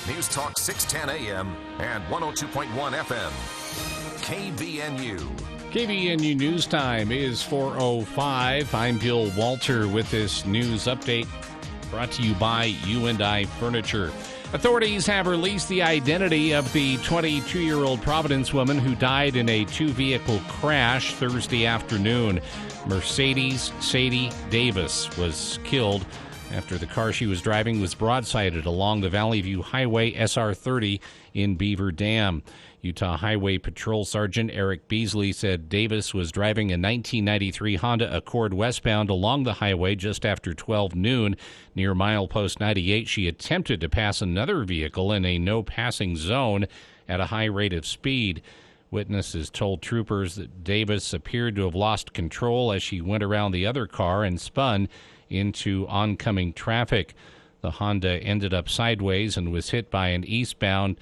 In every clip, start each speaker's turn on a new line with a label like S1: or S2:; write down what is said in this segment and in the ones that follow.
S1: News Talk 610 AM and 102.1 FM. KBNU.
S2: KBNU News Time is 4:05. I'm Bill Walter with this news update brought to you by UDOH Furniture. Authorities have released the identity of the 22-year-old Providence woman who died in a two-vehicle crash Thursday afternoon. Mercedes Sadie Davis was killed after the car she was driving was broadsided along the Valley View Highway SR30 in Beaver Dam. Utah Highway Patrol Sergeant Eric Beasley said Davis was driving a 1993 Honda Accord westbound along the highway just after 12 noon. Near milepost 98, she attempted to pass another vehicle in a no-passing zone at a high rate of speed. Witnesses told troopers that Davis appeared to have lost control as she went around the other car and spun into oncoming traffic. The Honda ended up sideways and was hit by an eastbound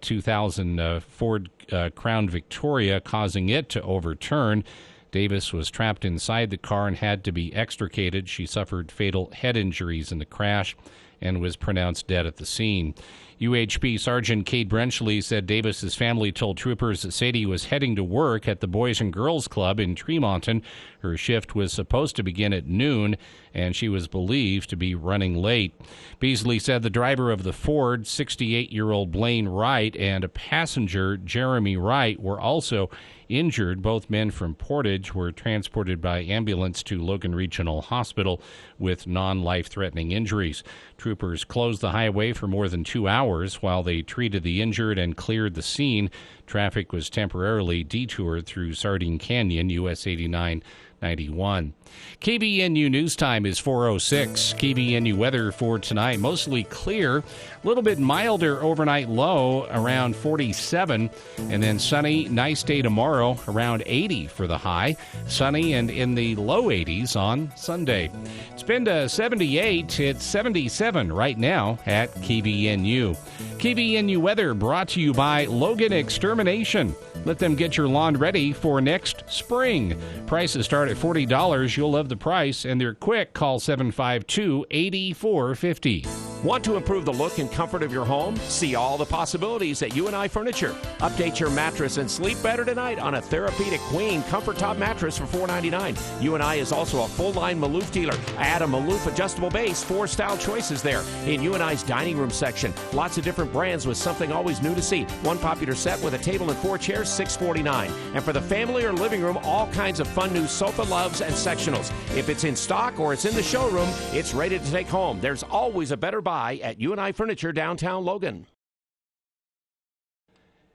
S2: 2000 Ford Crown Victoria, causing it to overturn. Davis was trapped inside the car and had to be extricated. She suffered fatal head injuries in the crash and was pronounced dead at the scene. UHP Sergeant Kate Brenchley said Davis's family told troopers that Sadie was heading to work at the Boys and Girls Club in Tremonton. Her shift was supposed to begin at noon, and she was believed to be running late. Beasley said the driver of the Ford, 68-year-old Blaine Wright, and a passenger, Jeremy Wright, were also injured. Both men from Portage were transported by ambulance to Logan Regional Hospital with non-life-threatening injuries. Troopers closed the highway for more than 2 hours while they treated the injured and cleared the scene. Traffic was temporarily detoured through Sardine Canyon, US 8991. KBNU News Time is 4:06. KBNU weather for tonight, mostly clear, a little bit milder overnight low around 47, and then sunny, nice day tomorrow around 80 for the high, sunny and in the low 80s on Sunday. It's been to 78, it's 77 right now at KBNU. KBNU weather brought to you by Logan Extermination. Let them get your lawn ready for next spring. Prices start at $40. You'll love the price, and they're quick. Call 752-8450.
S3: Want to improve the look and comfort of your home? See all the possibilities at UDOH Furniture. Update your mattress and sleep better tonight on a Therapeutic Queen Comfort Top mattress for $4.99. UDOH is also a full-line Maloof dealer. Add a Maloof adjustable base, 4 style choices there. In UDOH's dining room section, lots of different brands with something always new to see. One popular set with a table and 4 chairs, $649. And for the family or living room, all kinds of fun new sofa loves and sectionals. If it's in stock or it's in the showroom, it's ready to take home. There's always a better buy at UDOH Furniture, downtown Logan.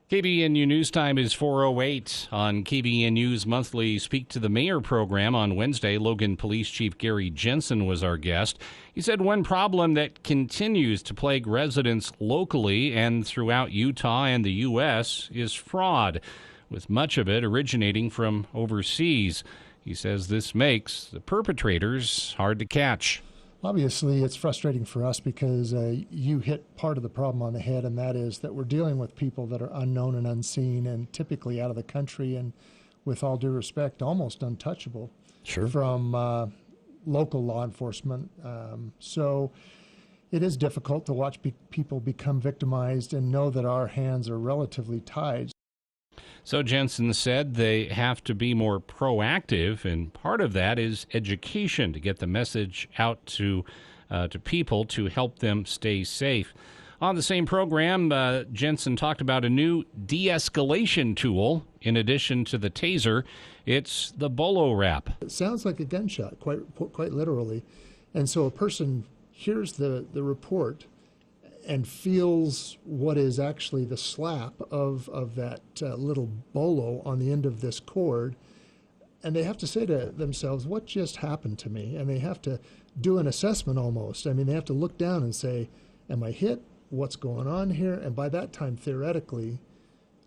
S2: KBNU News Time is 4:08 on KBNU's monthly Speak to the Mayor program on Wednesday. Logan Police Chief Gary Jensen was our guest. He said one problem that continues to plague residents locally and throughout Utah and the U.S. is fraud, with much of it originating from overseas. He says this makes the perpetrators hard to catch.
S4: Obviously, it's frustrating for us because you hit part of the problem on the head, and that is that we're dealing with people that are unknown and unseen and typically out of the country and, with all due respect, almost untouchable from local law enforcement. So it is difficult to watch people become victimized and know that our hands are relatively tied.
S2: So Jensen said they have to be more proactive, and part of that is education to get the message out to people to help them stay safe. On the same program, Jensen talked about a new de-escalation tool in addition to the taser. It's the bolo wrap.
S4: It sounds like a gunshot, quite literally. And so a person hears the report and feels what is actually the slap of that little bolo on the end of this cord, and they have to say to themselves, what just happened to me? And they have to do an assessment almost. I mean, they have to look down and say, am I hit? What's going on here? And by that time, theoretically,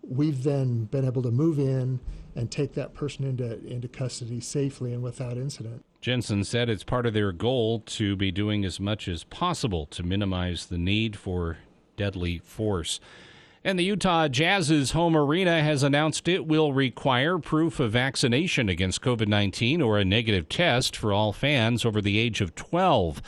S4: we've then been able to move in and take that person into custody safely and without incident.
S2: Jensen said it's part of their goal to be doing as much as possible to minimize the need for deadly force. And the Utah Jazz's home arena has announced it will require proof of vaccination against COVID-19 or a negative test for all fans over the age of 12.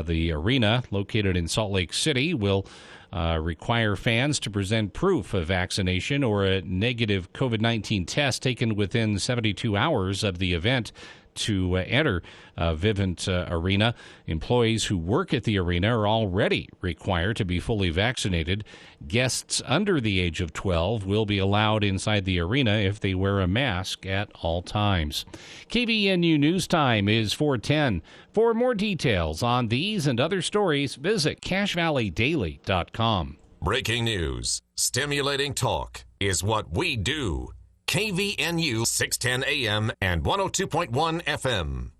S2: The arena, located in Salt Lake City, will require fans to present proof of vaccination or a negative COVID-19 test taken within 72 hours of the event to enter Vivint Arena. Employees who work at the arena are already required to be fully vaccinated. Guests under the age of 12 will be allowed inside the arena if they wear a mask at all times. KVNU News Time is 4:10. For more details on these and other stories, visit CashValleyDaily.com.
S1: Breaking news. Stimulating talk is what we do. KVNU 610 AM and 102.1 FM.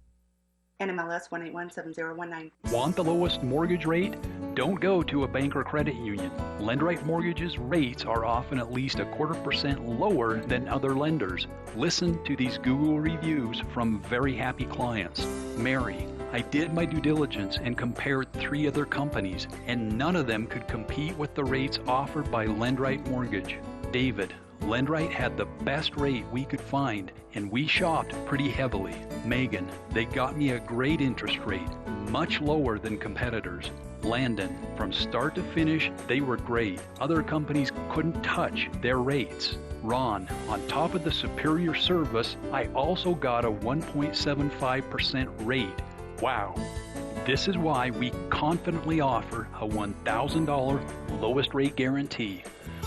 S5: NMLS 1817019.
S6: Want the lowest mortgage rate? Don't go to a bank or credit union. LendRight Mortgage's rates are often at least 0.25% lower than other lenders. Listen to these Google reviews from very happy clients. Mary, I did my due diligence and compared 3 other companies, and none of them could compete with the rates offered by LendRight Mortgage. David, LendRight had the best rate we could find, and we shopped pretty heavily. Megan, they got me a great interest rate, much lower than competitors. Landon, from start to finish, they were great. Other companies couldn't touch their rates. Ron, on top of the superior service, I also got a 1.75% rate. Wow. This is why we confidently offer a $1,000 lowest rate guarantee.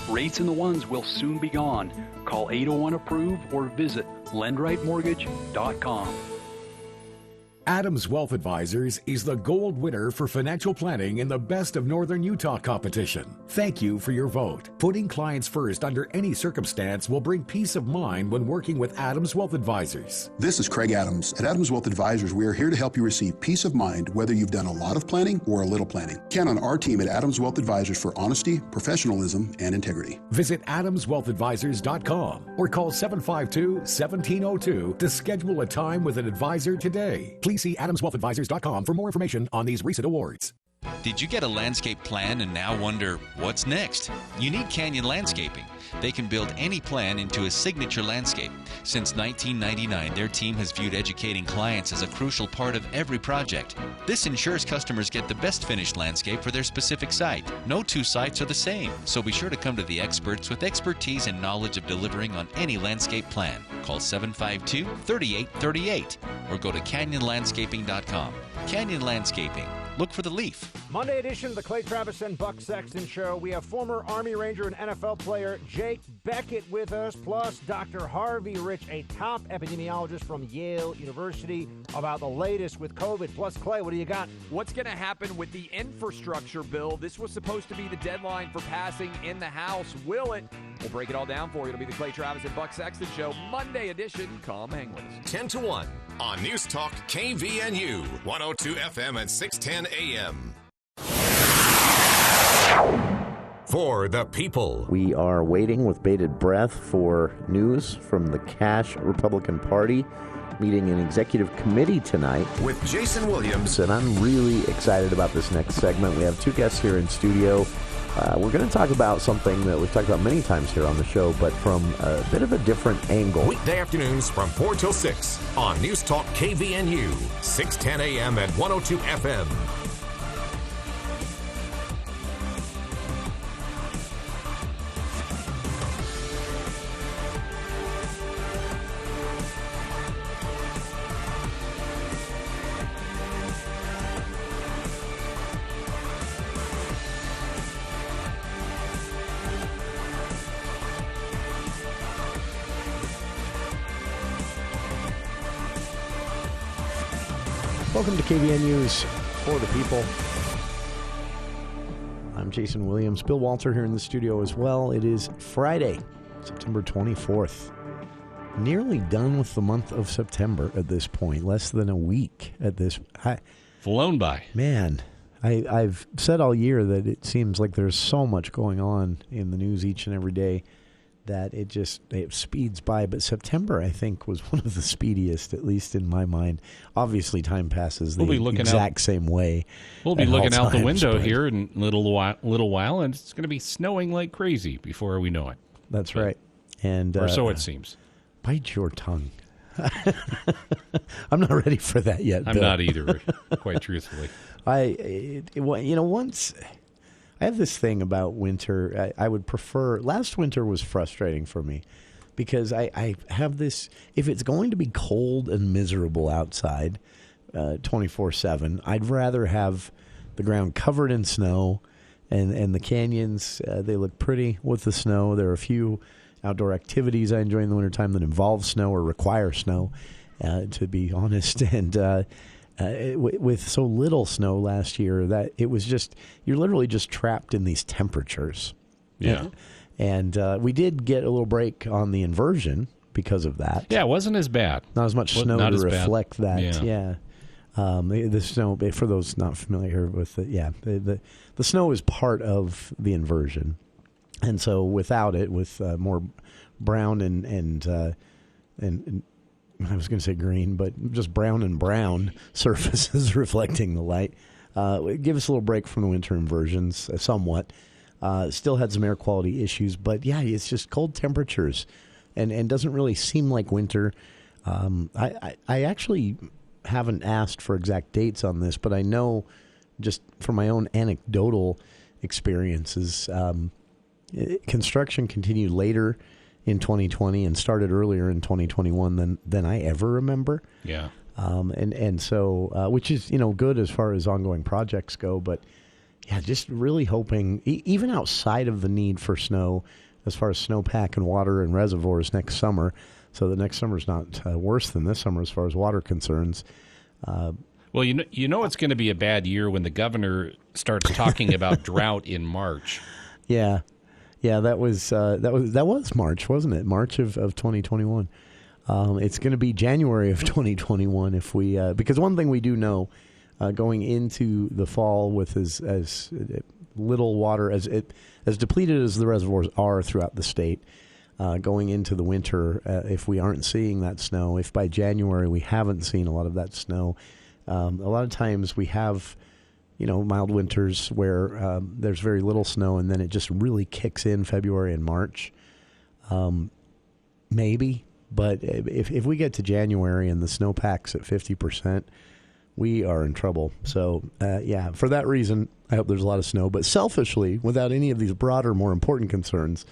S6: Rates in the ones will soon be gone. Call 801-APPROVE or visit lendrightmortgage.com.
S7: Adams Wealth Advisors is the gold winner for financial planning in the Best of Northern Utah competition. Thank you for your vote. Putting clients first under any circumstance will bring peace of mind when working with Adams Wealth Advisors.
S8: This is Craig Adams. At Adams Wealth Advisors, we are here to help you receive peace of mind whether you've done a lot of planning or a little planning. Count on our team at Adams Wealth Advisors for honesty, professionalism, and integrity.
S7: Visit adamswealthadvisors.com or call 752-1702 to schedule a time with an advisor today. Please see adamswealthadvisors.com for more information on these recent awards.
S9: Did you get a landscape plan and now wonder what's next? You need Canyon Landscaping. They can build any plan into a signature landscape. Since 1999, their team has viewed educating clients as a crucial part of every project. This ensures customers get the best finished landscape for their specific site. No 2 sites are the same, so be sure to come to the experts with expertise and knowledge of delivering on any landscape plan. Call 752-3838 or go to canyonlandscaping.com. Canyon Landscaping. Look for the leaf.
S10: Monday edition of the Clay Travis and Buck Sexton Show. We have former Army Ranger and NFL player Jake Beckett with us, plus Dr. Harvey Rich, a top epidemiologist from Yale University, about the latest with COVID. Plus, Clay, what do you got?
S11: What's going to happen with the infrastructure bill? This was supposed to be the deadline for passing in the House. Will it? We'll break it all down for you. It'll be the Clay Travis and Buck Sexton Show, Monday edition. Come hang with us.
S1: 10 to 1 on News Talk KVNU, 102 FM and 610 AM. For the people.
S12: We are waiting with bated breath for news from the Cash Republican Party meeting an executive committee tonight.
S1: With Jason Williams.
S12: And I'm really excited about this next segment. We have 2 guests here in studio. We're going to talk about something that we've talked about many times here on the show, but from a bit of a different angle.
S1: Weekday afternoons from 4 till 6 on News Talk KVNU, 610 AM and 102 FM.
S12: Welcome to KVNU's For the People. I'm Jason Williams. Bill Walter here in the studio as well. It is Friday, September 24th. Nearly done with the month of September at this point. Less than a week at this.
S2: Flown by.
S12: Man, I've said all year that it seems like there's so much going on in the news each and every day that it speeds by. But September, I think, was one of the speediest, at least in my mind. Obviously, time passes the exact same way.
S2: We'll be looking out the window here in a little while, and it's going to be snowing like crazy before we know it.
S12: That's right. And
S2: or so it seems.
S12: Bite your tongue. I'm not ready for that yet,
S2: I'm
S12: Bill.
S2: not either, quite truthfully.
S12: Once... I have this thing about winter. I would prefer. Last winter was frustrating for me because I have this. If it's going to be cold and miserable outside 24/7, I'd rather have the ground covered in snow and the canyons. They look pretty with the snow. There are a few outdoor activities I enjoy in the wintertime that involve snow or require snow, to be honest. And with so little snow last year, that it was just, you're literally just trapped in these temperatures.
S2: Yeah.
S12: And we did get a little break on the inversion because of that.
S2: Yeah, it wasn't as bad.
S12: Not as much snow to reflect that.
S2: Yeah.
S12: The snow, for those not familiar with it, the snow is part of the inversion. And so without it, with more brown and I was going to say green, but just brown and brown surfaces reflecting the light, give us a little break from the winter inversions, somewhat. Still had some air quality issues, but yeah, it's just cold temperatures, and doesn't really seem like winter. I actually haven't asked for exact dates on this, but I know just from my own anecdotal experiences, construction continued later in 2020 and started earlier in 2021 than I ever remember.
S2: Yeah.
S12: And so, which is, good as far as ongoing projects go, but yeah, just really hoping, even outside of the need for snow, as far as snowpack and water and reservoirs next summer, so the next summer's not worse than this summer as far as water concerns.
S2: Well, it's going to be a bad year when the governor starts talking about drought in March.
S12: Yeah. Yeah, that was March, wasn't it? March of 2021. It's going to be January of 2021 if we because one thing we do know going into the fall with as little water as depleted as the reservoirs are throughout the state, going into the winter, if we aren't seeing that snow, if by January we haven't seen a lot of that snow, a lot of times we have mild winters where there's very little snow, and then it just really kicks in February and March. Maybe, but if we get to January and the snowpack's at 50%, we are in trouble. So, for that reason, I hope there's a lot of snow. But selfishly, without any of these broader, more important concerns,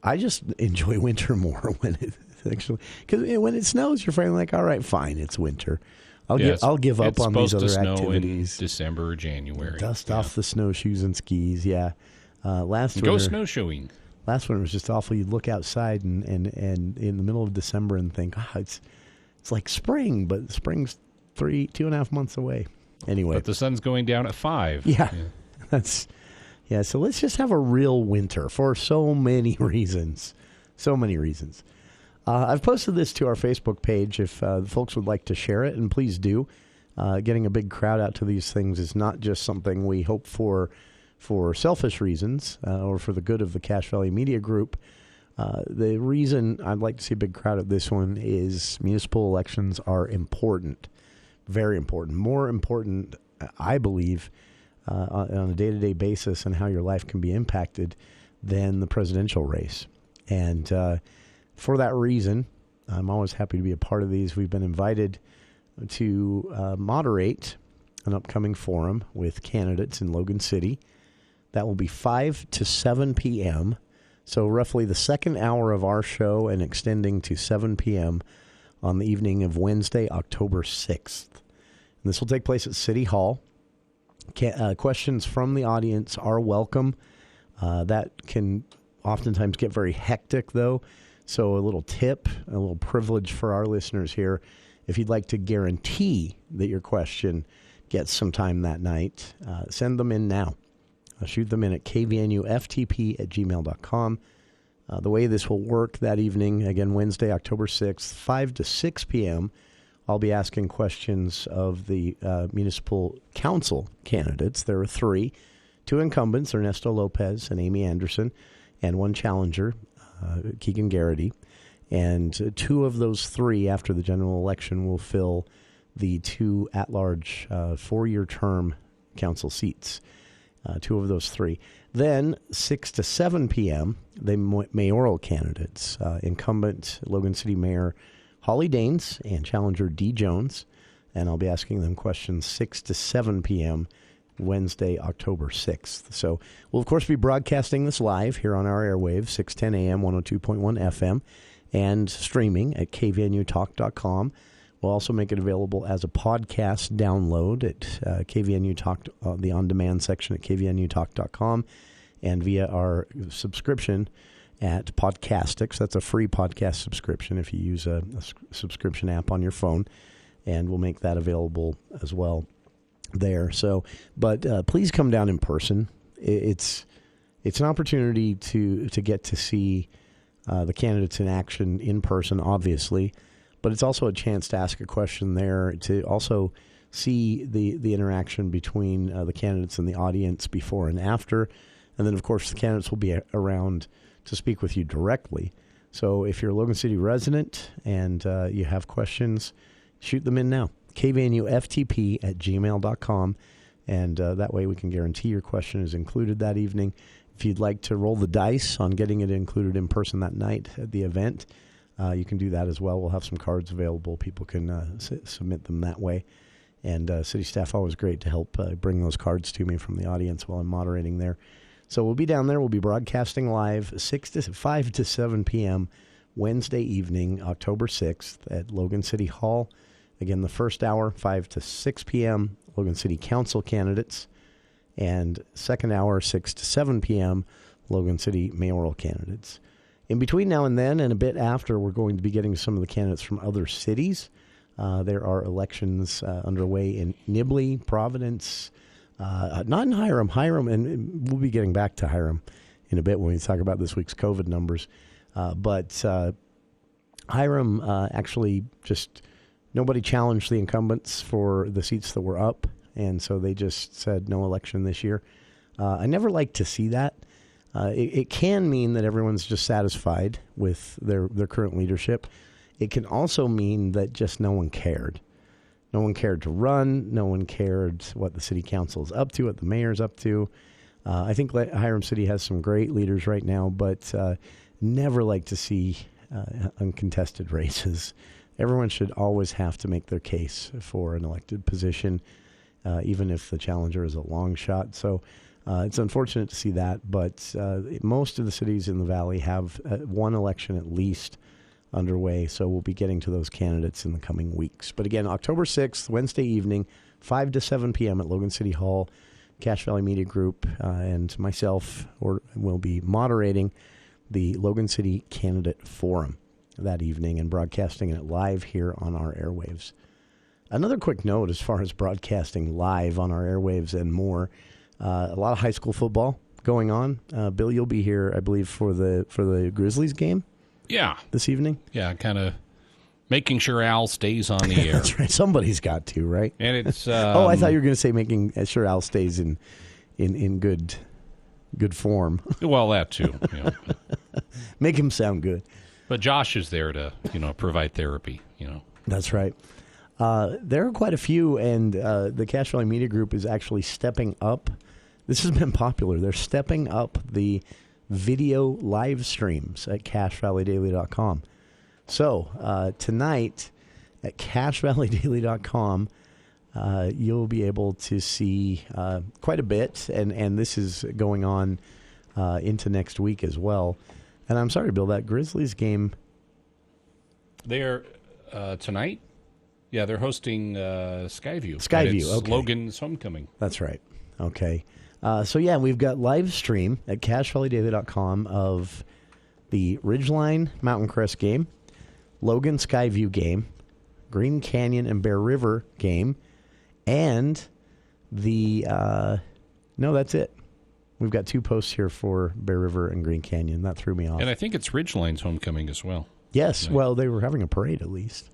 S12: I just enjoy winter more when it actually, because when it snows, you're finally like, all right, fine, it's winter. I'll give up on these other activities. It's supposed to snow in
S2: December or January.
S12: Dust off the snowshoes and skis. Yeah,
S2: Go snowshoeing.
S12: Last winter was just awful. You'd look outside and in the middle of December and think, it's like spring, but spring's 2.5 months away. Anyway,
S2: but the sun's going down at 5.
S12: Yeah. So let's just have a real winter for so many reasons. So many reasons. I've posted this to our Facebook page if folks would like to share it, and please do. Getting a big crowd out to these things is not just something we hope for selfish reasons or for the good of the Cache Valley Media Group. The reason I'd like to see a big crowd at this one is municipal elections are important, very important, more important, I believe, on a day-to-day basis and how your life can be impacted than the presidential race. And for that reason, I'm always happy to be a part of these. We've been invited to moderate an upcoming forum with candidates in Logan City. That will be 5 to 7 p.m., so roughly the second hour of our show and extending to 7 p.m. on the evening of Wednesday, October 6th. And this will take place at City Hall. Questions from the audience are welcome. That can oftentimes get very hectic, though. So a little tip, a little privilege for our listeners here. If you'd like to guarantee that your question gets some time that night, send them in now. Shoot them in at kvnuftp@gmail.com. The way this will work that evening, again, Wednesday, October 6th, 5 to 6 p.m., I'll be asking questions of the municipal council candidates. There are 3. 2 incumbents, Ernesto Lopez and Amy Anderson, and 1 challenger, Keegan Garrity. And 2 of those 3 after the general election will fill the 2 at-large 4-year term council seats. 2 of those 3. Then 6 to 7 p.m., the mayoral candidates, incumbent Logan City Mayor Holly Daines and challenger Dee Jones. And I'll be asking them questions 6 to 7 p.m. Wednesday, October 6th. So we'll, of course, be broadcasting this live here on our airwaves, 610 AM, 102.1 FM, and streaming at kvnutalk.com. We'll also make it available as a podcast download at KVNU Talk, the on-demand section at kvnutalk.com, and via our subscription at Podcastix. That's a free podcast subscription if you use a subscription app on your phone, and we'll make that available as well there. So, but please come down in person. It's an opportunity to get to see the candidates in action in person, obviously, but it's also a chance to ask a question there, to also see the interaction between the candidates and the audience before and after. And then, of course, the candidates will be around to speak with you directly. So if you're a Logan City resident and you have questions, shoot them in now. kvnuftp@gmail.com. And that way we can guarantee your question is included that evening. If you'd like to roll the dice on getting it included in person that night at the event, you can do that as well. We'll have some cards available. People can submit them that way. And city staff always great to help bring those cards to me from the audience while I'm moderating there. So we'll be down there. We'll be broadcasting live 5 to 7 p.m. Wednesday evening, October 6th at Logan City Hall. Again, the first hour, 5 to 6 p.m., Logan City Council candidates. And second hour, 6 to 7 p.m., Logan City mayoral candidates. In between now and then and a bit after, we're going to be getting some of the candidates from other cities. There are elections underway in Nibley, Providence, not in Hyrum. And we'll be getting back to Hyrum in a bit when we talk about this week's COVID numbers. But Hyrum actually just, nobody challenged the incumbents for the seats that were up, and so they just said no election this year. I never like to see that. It can mean that everyone's just satisfied with their current leadership. It can also mean that just no one cared. No one cared to run. No one cared what the city council is up to, what the mayor's up to. I think Hyrum City has some great leaders right now, but never like to see uncontested races. Everyone should always have to make their case for an elected position, even if the challenger is a long shot. So it's unfortunate to see that, but most of the cities in the valley have one election at least underway, so we'll be getting to those candidates in the coming weeks. But again, October 6th, Wednesday evening, 5 to 7 p.m. at Logan City Hall. Cache Valley Media Group and myself will be moderating the Logan City Candidate Forum that evening and broadcasting it live here on our airwaves. Another quick note as far as broadcasting live on our airwaves and more, a lot of high school football going on. Bill, you'll be here, I believe, for the Grizzlies game.
S2: Yeah.
S12: This evening?
S2: Yeah, kind of making sure Al stays on the air.
S12: That's right. Somebody's got to, right?
S2: And it's
S12: oh, I thought you were going to say making sure Al stays in good form.
S2: Well, that too. Yeah.
S12: Make him sound good.
S2: But Josh is there to, provide therapy,
S12: That's right. There are quite a few, and the Cache Valley Media Group is actually stepping up. This has been popular. They're stepping up the video live streams at CacheValleyDaily.com. So tonight at CacheValleyDaily.com, you'll be able to see quite a bit, and this is going on into next week as well. And I'm sorry, Bill, that Grizzlies game.
S2: They're tonight? Yeah, they're hosting Skyview.
S12: Skyview, okay.
S2: Logan's homecoming.
S12: That's right. Okay. So, yeah, we've got live stream at CacheValleyDaily.com of the Ridgeline Mountain Crest game, Logan Skyview game, Green Canyon and Bear River game, and the no, that's it. We've got 2 posts here for Bear River and Green Canyon. That threw me off.
S2: And I think it's Ridgeline's homecoming as well.
S12: Yes. Right. Well, they were having a parade at least.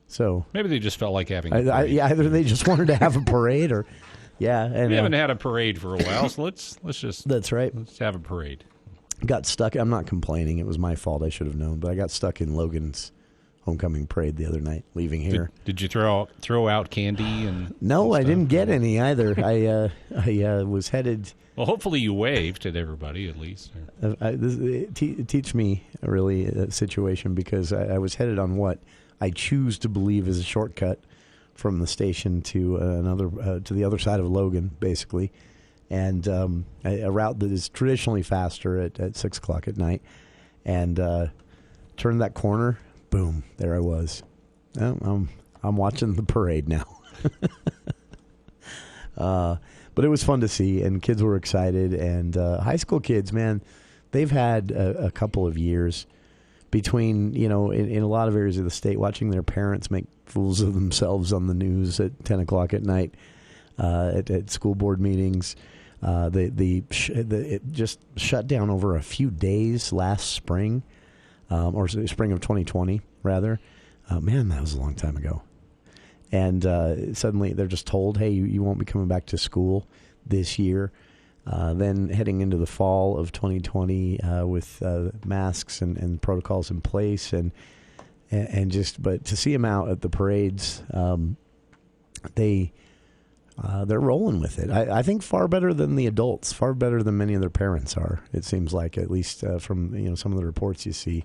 S12: So
S2: maybe they just felt like having a parade.
S12: Either they just wanted to have a parade or, yeah. And,
S2: we haven't had a parade for a while, so let's just.
S12: That's right.
S2: Let's have a parade.
S12: Got stuck. I'm not complaining. It was my fault. I should have known. But I got stuck in Logan's homecoming parade the other night, leaving here.
S2: Did you throw out candy and?
S12: No, I didn't get any either. I was headed.
S2: Well, hopefully you waved at everybody at least.
S12: Teach me really a situation, because I was headed on what I choose to believe is a shortcut from the station to to the other side of Logan, basically, and a route that is traditionally faster at 6 o'clock at night. And turned that corner, boom, there I was. I'm watching the parade now. But it was fun to see, and kids were excited. And high school kids, man, they've had a couple of years between, in a lot of areas of the state, watching their parents make fools of themselves on the news at 10 o'clock at night, at school board meetings. It just shut down over a few days last spring, or spring of 2020, rather. Man, that was a long time ago. And suddenly they're just told, hey, you won't be coming back to school this year. Then heading into the fall of 2020 with masks and protocols in place, but to see them out at the parades, they're rolling with it. I think far better than the adults, far better than many of their parents are. It seems like, at least from some of the reports you see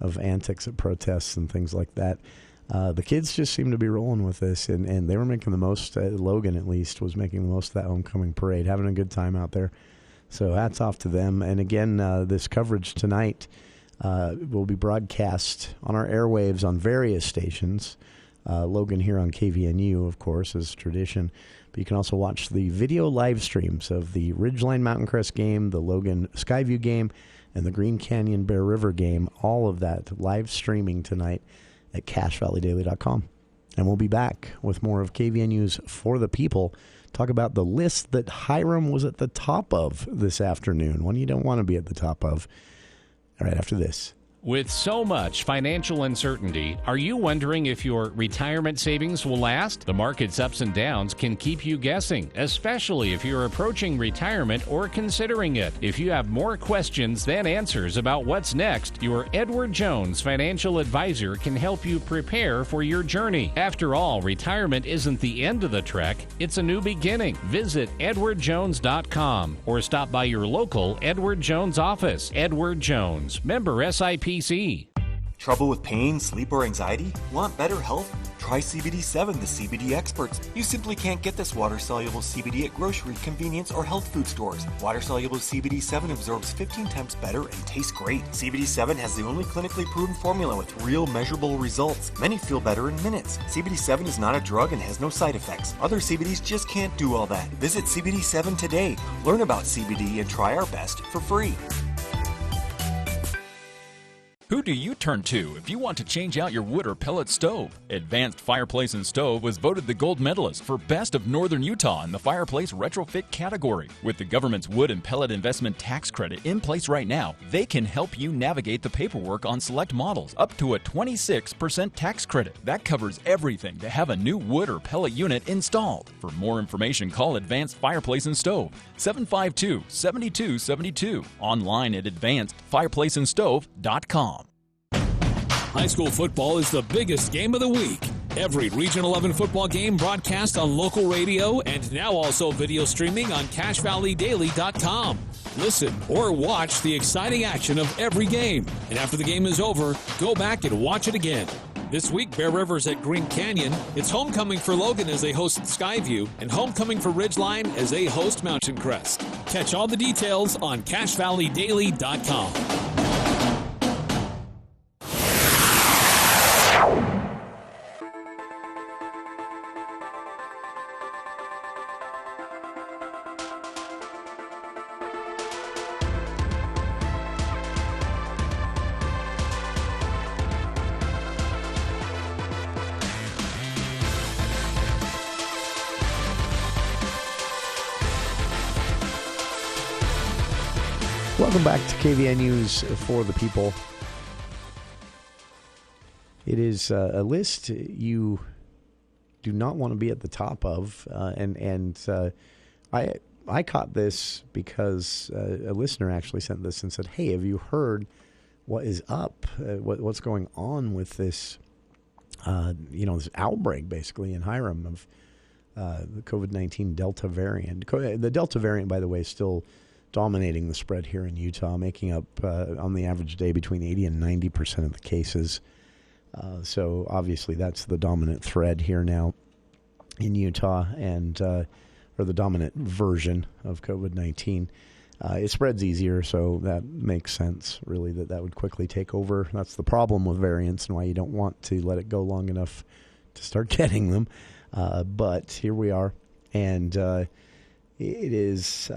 S12: of antics at protests and things like that. The kids just seem to be rolling with this, and they were making the most. Logan, at least, was making the most of that homecoming parade, having a good time out there. So hats off to them. And again, this coverage tonight will be broadcast on our airwaves on various stations. Logan here on KVNU, of course, is tradition. But you can also watch the video live streams of the Ridgeline Mountain Crest game, the Logan Skyview game, and the Green Canyon Bear River game. All of that live streaming tonight at CashValleyDaily.com. And we'll be back with more of KVNU's For the People. Talk about the list that Hyrum was at the top of this afternoon, one you don't want to be at the top of. All right, after this.
S2: With so much financial uncertainty, are you wondering if your retirement savings will last? The market's ups and downs can keep you guessing, especially if you're approaching retirement or considering it. If you have more questions than answers about what's next, your Edward Jones financial advisor can help you prepare for your journey. After all, retirement isn't the end of the trek, it's a new beginning. Visit edwardjones.com or stop by your local Edward Jones office. Edward Jones, member SIPC.
S13: Trouble with pain, sleep, or anxiety? Want better health? Try CBD7, the CBD experts. You simply can't get this water-soluble CBD at grocery, convenience, or health food stores. Water-soluble CBD7 absorbs 15 times better and tastes great. CBD7 has the only clinically proven formula with real measurable results. Many feel better in minutes. CBD7 is not a drug and has no side effects. Other CBDs just can't do all that. Visit CBD7 today. Learn about CBD and try our best for free.
S14: Who do you turn to if you want to change out your wood or pellet stove? Advanced Fireplace and Stove was voted the gold medalist for Best of Northern Utah in the fireplace retrofit category. With the government's wood and pellet investment tax credit in place right now, they can help you navigate the paperwork on select models up to a 26% tax credit. That covers everything to have a new wood or pellet unit installed. For more information, call Advanced Fireplace and Stove, 752-7272, online at advancedfireplaceandstove.com.
S15: High school football is the biggest game of the week. Every Region 11 football game broadcast on local radio and now also video streaming on CashValleyDaily.com. Listen or watch the exciting action of every game. And after the game is over, go back and watch it again. This week, Bear River's at Green Canyon. It's homecoming for Logan as they host Skyview and homecoming for Ridgeline as they host Mountain Crest. Catch all the details on CashValleyDaily.com.
S12: Welcome back to KVNU's For the People. It is a list you do not want to be at the top of, and I caught this because a listener actually sent this and said, "Hey, have you heard what is up? What's going on with this? This outbreak basically in Hyrum of the COVID-19 Delta variant. The Delta variant, by the way, is still dominating the spread here in Utah, making up on the average day between 80 and 90% of the cases. So obviously that's the dominant thread here now. in Utah, and or the dominant version of COVID-19. It spreads easier, so that makes sense, really, that would quickly take over. That's the problem with variants and why you don't want to let it go long enough to start getting them. But here we are, and it is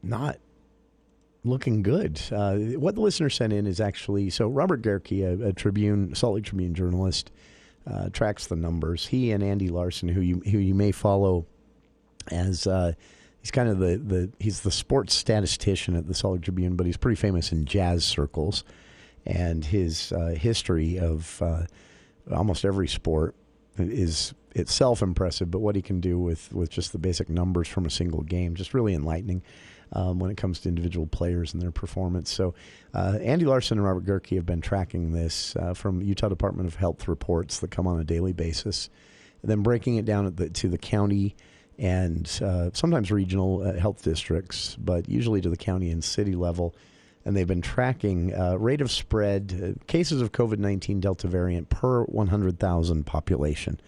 S12: not looking good. What the listener sent in is actually, so Robert Gerke, a Tribune, Salt Lake Tribune journalist, tracks the numbers. He and Andy Larson, who you may follow as he's kind of he's the sports statistician at the Salt Lake Tribune, but he's pretty famous in jazz circles, and his history of almost every sport is itself impressive, but what he can do with just the basic numbers from a single game, just really enlightening when it comes to individual players and their performance. So Andy Larson and Robert Gerke have been tracking this from Utah Department of Health reports that come on a daily basis, and then breaking it down to the county and sometimes regional health districts, but usually to the county and city level. And they've been tracking rate of spread, cases of COVID-19 Delta variant per 100,000 population.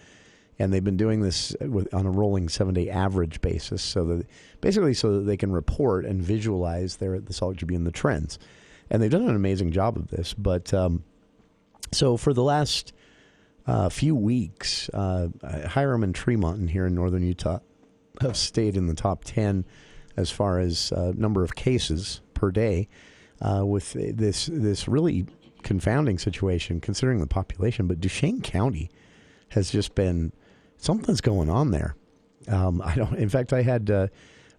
S12: And they've been doing this on a rolling 7-day average basis, so that they can report and visualize there at the Salt Lake Tribune the trends. And they've done an amazing job of this. But so for the last few weeks, Hyrum and Tremont here in northern Utah have stayed in the top 10 as far as number of cases per day, with this really confounding situation considering the population. But Duchesne County has just been, something's going on there. In fact, I had the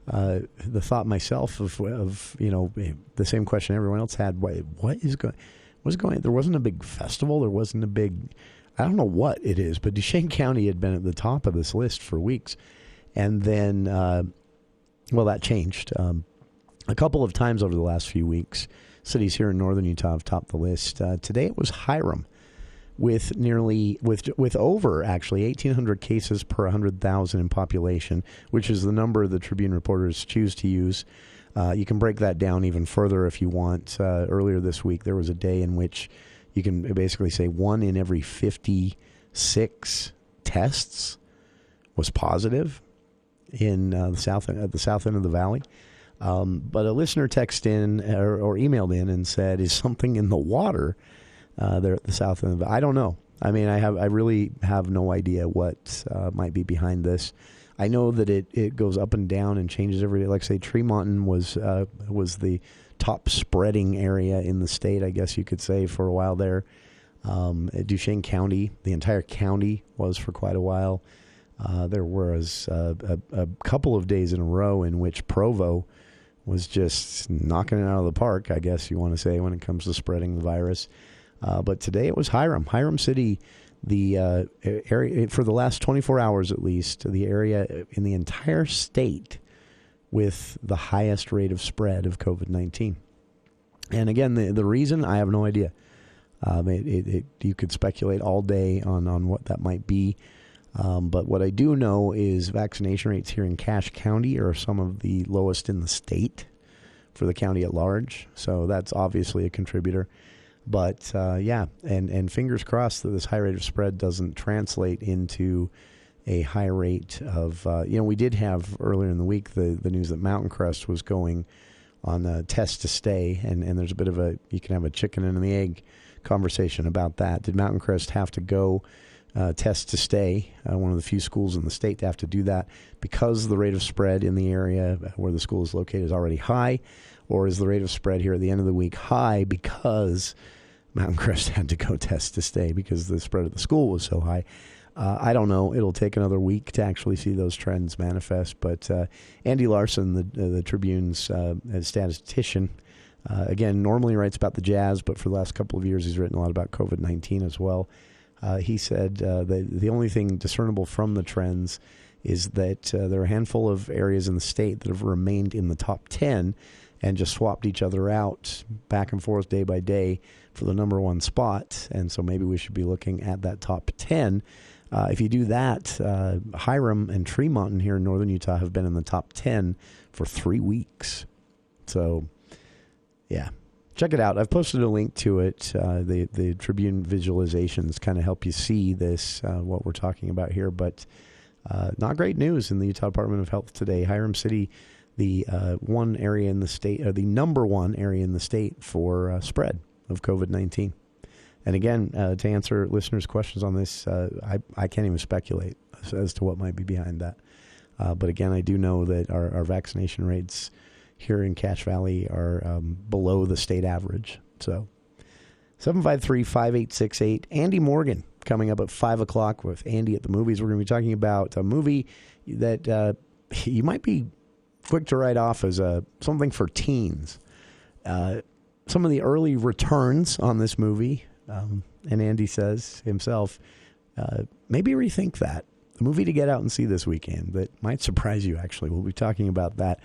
S12: thought myself of the same question everyone else had. What's going on? There wasn't a big festival. There wasn't a big, I don't know what it is, but Duchesne County had been at the top of this list for weeks. And then, that changed. A couple of times over the last few weeks, cities here in northern Utah have topped the list. Today it was Hyrum with over actually 1,800 cases per 100,000 in population, which is the number the Tribune reporters choose to use. You can break that down even further if you want. Earlier this week, there was a day in which you can basically say 1 in every 56 tests was positive in the south end of the valley. But a listener texted in or emailed in and said, "Is something in the water there at the south end of the valley?" I don't know. I mean, I really have no idea what might be behind this. I know that it goes up and down and changes every day. Like, say, Tremont was the top spreading area in the state, I guess you could say, for a while there. Duchesne County, the entire county was for quite a while. There was a couple of days in a row in which Provo was just knocking it out of the park, I guess you want to say, when it comes to spreading the virus. But today it was Hyrum. Hyrum City, the area, for the last 24 hours at least, the area in the entire state with the highest rate of spread of COVID-19. And again, the reason, I have no idea. You could speculate all day on what that might be. But what I do know is vaccination rates here in Cache County are some of the lowest in the state for the county at large. So that's obviously a contributor. But and fingers crossed that this high rate of spread doesn't translate into a high rate of, we did have earlier in the week the news that Mountain Crest was going on a test to stay. And there's a bit of you can have a chicken and the egg conversation about that. Did Mountain Crest have to go test to stay, one of the few schools in the state to have to do that because the rate of spread in the area where the school is located is already high? Or is the rate of spread here at the end of the week high because Mountain Crest had to go test to stay because the spread at the school was so high? I don't know. It'll take another week to actually see those trends manifest. But Andy Larson, the Tribune's statistician, again, normally writes about the Jazz, but for the last couple of years he's written a lot about COVID-19 as well. He said the only thing discernible from the trends is that there are a handful of areas in the state that have remained in the top 10 and just swapped each other out back and forth day by day for the number one spot. And so maybe we should be looking at that top 10. If you do that, Hyrum and Tremont here in northern Utah have been in the top 10 for 3 weeks. So, yeah, check it out. I've posted a link to it. The Tribune visualizations kind of help you see this, what we're talking about here. But not great news in the Utah Department of Health today. Hyrum City, the one area in the state, the number one area in the state for spread of COVID-19. And again, to answer listeners' questions on this, I can't even speculate as to what might be behind that. But again, I do know that our vaccination rates here in Cache Valley are below the state average. So 753-5868. Andy Morgan coming up at 5 o'clock with Andy at the Movies. We're going to be talking about a movie that you might be quick to write off as something for teens. Some of the early returns on this movie, and Andy says himself, maybe rethink that. The movie to get out and see this weekend that might surprise you, actually. We'll be talking about that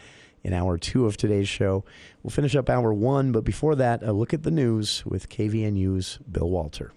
S12: in hour 2 of today's show. We'll finish up hour 1, but before that, a look at the news with KVNU's Bill Walter.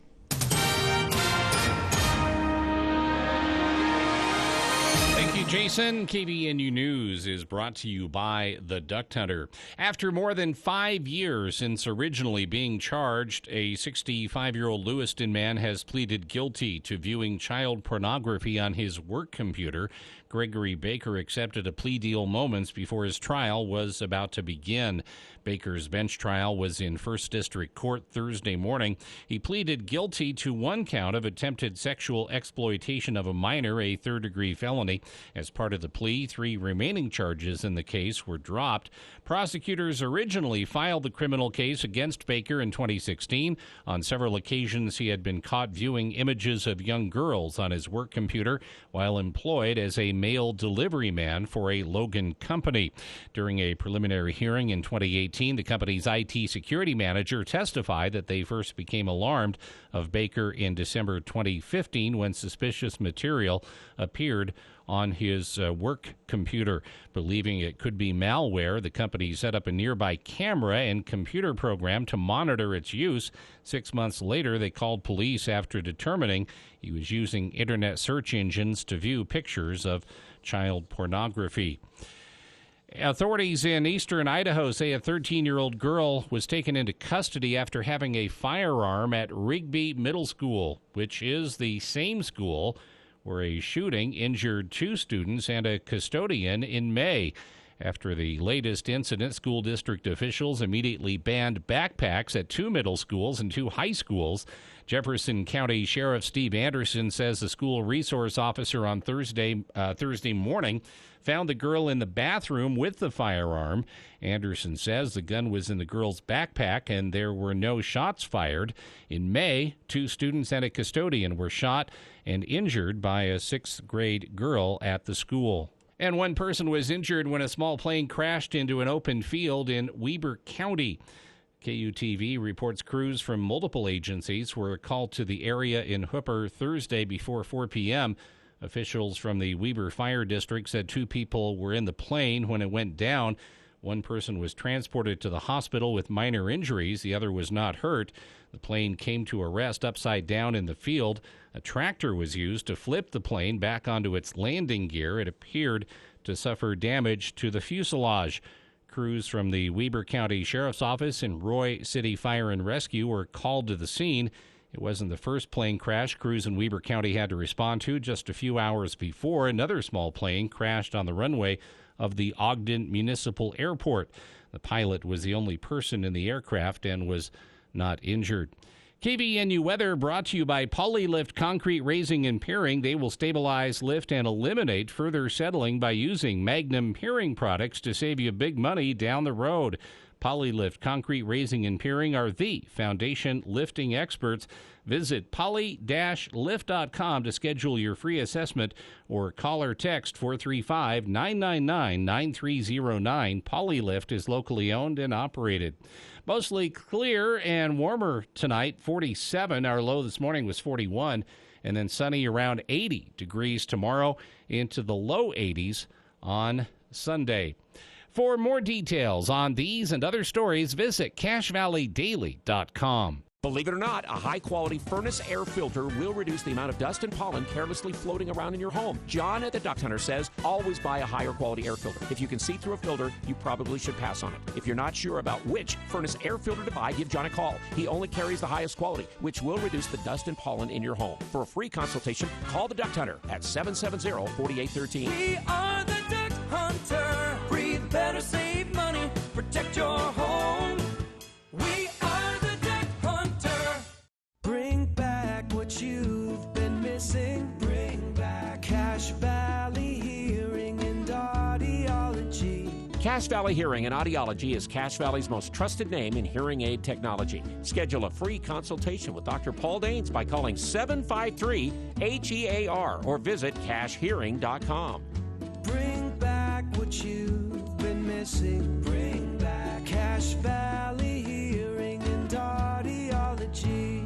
S2: Jason, KVNU News is brought to you by the Duck Hunter. After more than 5 years since originally being charged, a 65-year-old Lewiston man has pleaded guilty to viewing child pornography on his work computer. Gregory Baker accepted a plea deal moments before his trial was about to begin. Baker's bench trial was in First District Court Thursday morning. He pleaded guilty to 1 count of attempted sexual exploitation of a minor, a third-degree felony. As part of the plea, 3 remaining charges in the case were dropped. Prosecutors originally filed the criminal case against Baker in 2016. On several occasions, he had been caught viewing images of young girls on his work computer while employed as a mail delivery man for a Logan company. During a preliminary hearing in 2018, the company's IT security manager testified that they first became alarmed of Baker in December 2015 when suspicious material appeared on his work computer. Believing it could be malware, the company set up a nearby camera and computer program to monitor its use. 6 months later, they called police after determining he was using internet search engines to view pictures of child pornography. Authorities in eastern Idaho say a 13-year-old girl was taken into custody after having a firearm at Rigby Middle School, which is the same school where a shooting injured 2 students and a custodian in May. After the latest incident, school district officials immediately banned backpacks at 2 middle schools and 2 high schools. Jefferson County Sheriff Steve Anderson says the school resource officer on Thursday morning found the girl in the bathroom with the firearm. Anderson says the gun was in the girl's backpack and there were no shots fired. In May, 2 students and a custodian were shot and injured by a 6th grade girl at the school. And 1 person was injured when a small plane crashed into an open field in Weber County. KUTV reports crews from multiple agencies were called to the area in Hooper Thursday before 4 p.m. Officials from the Weber Fire District said 2 people were in the plane when it went down. 1 person was transported to the hospital with minor injuries. The other was not hurt. The plane came to a rest upside down in the field. A tractor was used to flip the plane back onto its landing gear. It appeared to suffer damage to the fuselage. Crews from the Weber County Sheriff's Office and Roy City Fire and Rescue were called to the scene. It wasn't the first plane crash crews in Weber County had to respond to. Just a few hours before, another small plane crashed on the runway of the Ogden Municipal Airport. The pilot was the only person in the aircraft and was not injured. KVNU weather brought to you by Polylift Concrete Raising and Piering. They will stabilize, lift, and eliminate further settling by using Magnum Piering products to save you big money down the road. Polylift Concrete Raising and Piering are the foundation lifting experts. Visit poly-lift.com to schedule your free assessment or call or text 435-999-9309. Polylift is locally owned and operated. Mostly clear and warmer tonight, 47. Our low this morning was 41. And then sunny around 80 degrees tomorrow into the low 80s on Sunday. For more details on these and other stories, visit CacheValleyDaily.com.
S3: Believe it or not, a high-quality furnace air filter will reduce the amount of dust and pollen carelessly floating around in your home. John at the Duct Hunter says always buy a higher quality air filter. If you can see through a filter, you probably should pass on it. If you're not sure about which furnace air filter to buy, give John a call. He only carries the highest quality, which will reduce the dust and pollen in your home. For a free consultation, call the Duct Hunter at 770-4813.
S16: We are the Duct Hunter. Breathe better, save money, protect your home. We are the Duct Hunter. Bring back what you've been missing. Bring back Cache Valley Hearing and Audiology.
S3: Cache Valley Hearing and Audiology is Cache Valley's most trusted name in hearing aid technology. Schedule a free consultation with Dr. Paul Daines by calling 753-HEAR or visit cachehearing.com.
S16: Bring back what you've been missing. Bring back Cache Valley Hearing and Audiology.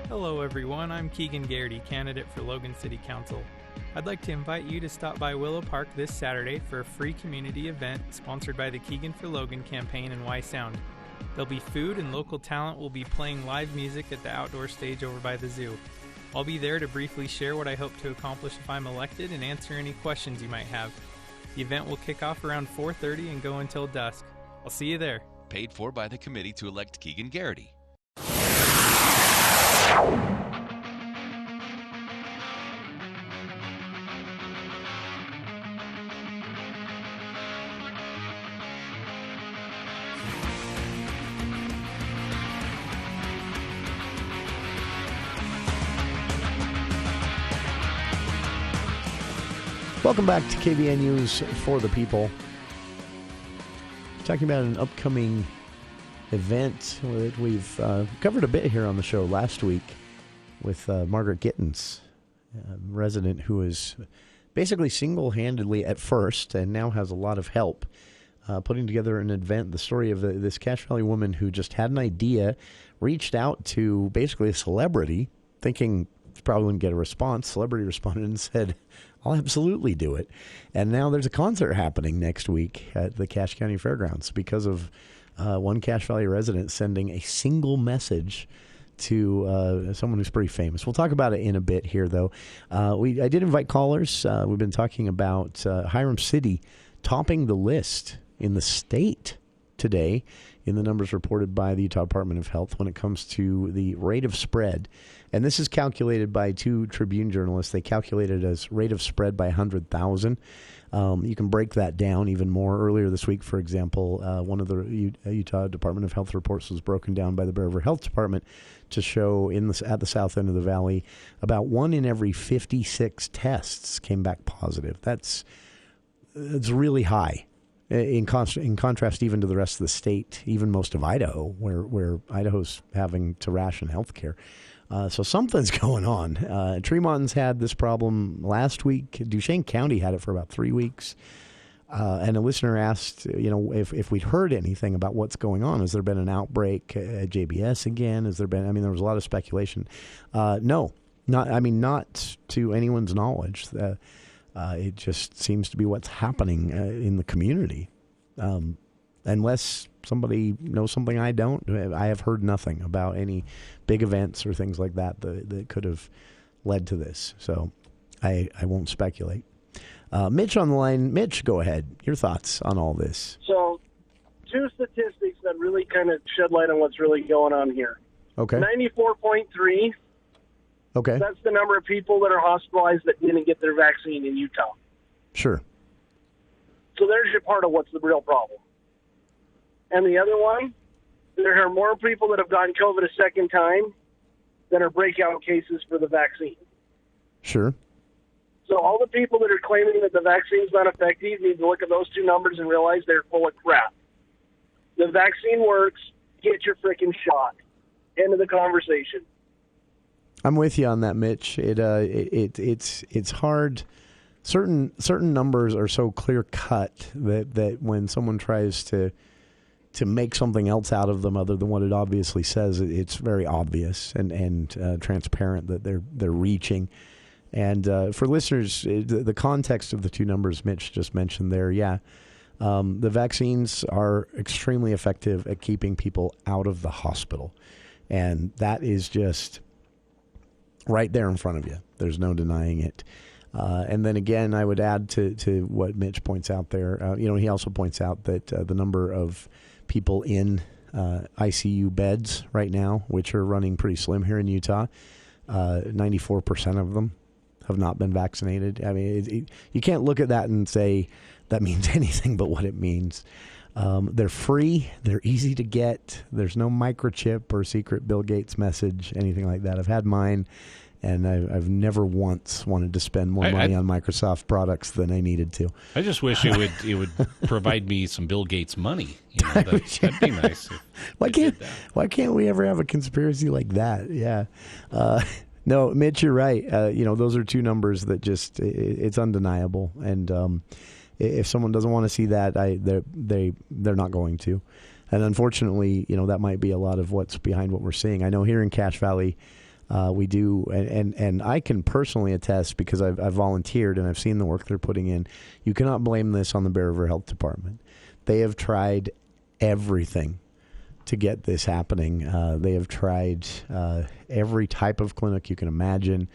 S17: Hello everyone, I'm Keegan Garrity, candidate for Logan City Council. I'd like to invite you to stop by Willow Park this Saturday for a free community event sponsored by the Keegan for Logan campaign and Y Sound. There'll be food and local talent will be playing live music at the outdoor stage over by the zoo. I'll be there to briefly share what I hope to accomplish if I'm elected and answer any questions you might have. The event will kick off around 4:30 and go until dusk. I'll see you there.
S9: Paid for by the committee to elect Keegan Garrity.
S12: Welcome back to KVN News for the People. Talking about an upcoming event that we've covered a bit here on the show last week with Margaret Gittens, a resident who was basically single-handedly at first and now has a lot of help putting together an event. The story of this Cache Valley woman who just had an idea, reached out to basically a celebrity, thinking probably wouldn't get a response. Celebrity responded and said, I'll absolutely do it. And now there's a concert happening next week at the Cache County Fairgrounds because of one Cache Valley resident sending a single message to someone who's pretty famous. We'll talk about it in a bit here, though. I did invite callers. We've been talking about Hyrum City topping the list in the state today in the numbers reported by the Utah Department of Health when it comes to the rate of spread. And this is calculated by two Tribune journalists. They calculated it as rate of spread by 100,000. You can break that down even more. Earlier this week, for example, one of the Utah Department of Health reports was broken down by the Bear River Health Department to show at the south end of the valley, about 1 in every 56 tests came back positive. That's really high. In contrast even to the rest of the state, even most of Idaho, where Idaho's having to ration health care. So something's going on. Tremont's had this problem last week. Duchesne County had it for about 3 weeks. And a listener asked, if we'd heard anything about what's going on. Has there been an outbreak at JBS again? Has there been? There was a lot of speculation. No, not to anyone's knowledge. It just seems to be what's happening in the community. Unless somebody knows something I don't, I have heard nothing about any big events or things like that could have led to this. So I won't speculate. Mitch on the line. Mitch, go ahead. Your thoughts on all this.
S18: So, two statistics that really kind of shed light on what's really going on here.
S12: Okay.
S18: 94.3.
S12: Okay.
S18: That's the number of people that are hospitalized that didn't get their vaccine in Utah.
S12: Sure.
S18: So there's your part of what's the real problem. And the other one, there are more people that have gotten COVID a second time than are breakout cases for the vaccine.
S12: Sure.
S18: So all the people that are claiming that the vaccine's not effective need to look at those two numbers and realize they're full of crap. The vaccine works. Get your freaking shot. End of the conversation.
S12: I'm with you on that, Mitch. It's hard. Certain numbers are so clear cut that when someone tries to make something else out of them other than what it obviously says, it's very obvious and transparent that they're reaching. And for listeners, the context of the two numbers Mitch just mentioned there, yeah, The vaccines are extremely effective at keeping people out of the hospital. And that is just right there in front of you. There's no denying it. And then again, I would add to what Mitch points out there. He also points out that the number of people in ICU beds right now, which are running pretty slim here in Utah, 94% of them have not been vaccinated. I mean, you can't look at that and say that means anything but what it means. They're free. They're easy to get. There's no microchip or secret Bill Gates message, anything like that. I've had mine, and I've never once wanted to spend more money on Microsoft products than I needed to.
S2: I just wish it would provide me some Bill Gates money. That'd be nice.
S12: Why can't we ever have a conspiracy like that? Yeah. No, Mitch, you're right. Those are two numbers that just it's undeniable. And if someone doesn't want to see that, they're not going to. And unfortunately, that might be a lot of what's behind what we're seeing. I know here in Cache Valley, we do, and I can personally attest because I've volunteered and I've seen the work they're putting in. You cannot blame this on the Bear River Health Department. They have tried everything to get this happening. They have tried every type of clinic you can imagine.